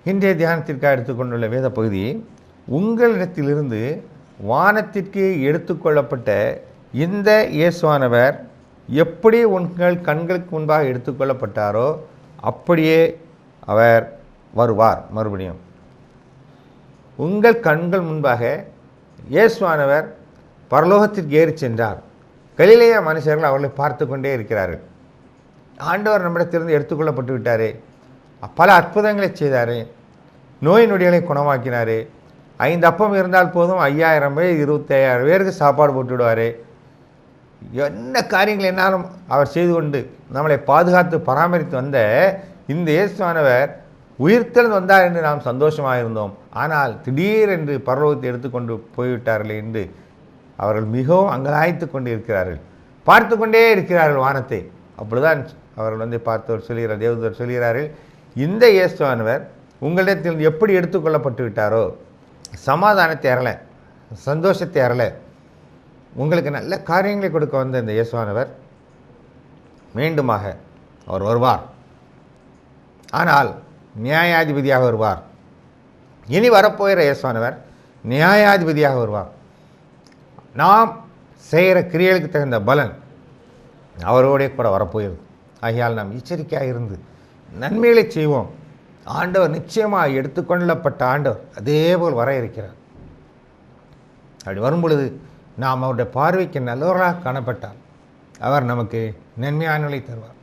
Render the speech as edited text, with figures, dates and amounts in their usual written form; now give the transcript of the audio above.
இன்றைய தியானத்திற்காக எடுத்துக்கொண்டுள்ள வேத பகுதி, உங்களிடத்திலிருந்து வானத்திற்கு எடுத்துக்கொள்ளப்பட்ட இந்த இயேசுவானவர் எப்படி உங்கள் கண்களுக்கு முன்பாக எடுத்துக்கொள்ளப்பட்டாரோ அப்படியே அவர் வருவார். மறுபடியும் உங்கள் கண்கள் முன்பாக இயேசுவானவர் பரலோகத்திற்கு ஏறி சென்றார். கலிலேய மனுஷர்கள் அவர்களை பார்த்து கொண்டே இருக்கிறார்கள். ஆண்டவர் நம்மிடத்திலிருந்து எடுத்துக்கொள்ளப்பட்டு விட்டாரே, பல அற்புதங்களை செய்தார், நோய் நொடிகளை குணமாக்கினார், 5 அப்பம் இருந்தால் போதும் 5000 பேர் 25,000 பேருக்கு சாப்பாடு போட்டு விடுவார், என்ன காரியங்கள் என்னாலும் அவர் செய்து கொண்டு நம்மளை பாதுகாத்து பராமரித்து வந்த இந்த இயேசுவானவர் உயிர்த்தெழுந்து வந்தார் என்று நாம் சந்தோஷமாக இருந்தோம். ஆனால் திடீரென்று பரலோகத்தை எடுத்துக்கொண்டு போய்விட்டார்கள் என்று அவர்கள் மிகவும் அங்கலாய்த்து கொண்டு இருக்கிறார்கள், பார்த்து கொண்டே இருக்கிறார்கள் வானத்தை. அப்பொழுதுதான் அவர்கள் பார்த்தவர் சொல்கிறார், தேவதூதர் சொல்கிறார்கள், இந்த இயேசுவானவர் உங்களிடத்தில் எப்படி எடுத்துக்கொள்ளப்பட்டு விட்டாரோ, சமாதானத்தை அறலை, சந்தோஷத்தை அறலை, உங்களுக்கு நல்ல காரியங்களை கொடுக்க வந்த இந்த இயேசுவானவர் மீண்டுமாக அவர் வருவார். ஆனால் நியாயாதிபதியாக வருவார். இனி வரப்போகிற இயேசுவானவர் நியாயாதிபதியாக வருவார். நாம் செய்கிற கிரியைகளுக்கு தகுந்த பலன் அவரோடைய கூட வரப்போகிறது. ஆகையால் நாம் எச்சரிக்கையாக இருந்து நன்மைகளை செய்வோம். ஆண்டவர் நிச்சயமாக எடுத்துக்கொள்ளப்பட்ட ஆண்டவர் அதே போல் வர இருக்கிறார். அப்படி வரும் பொழுது நாம் அவருடைய பார்வைக்கு நல்லவர்களாக காணப்பட்டால் அவர் நமக்கு நன்மையானவர்களை தருவார்.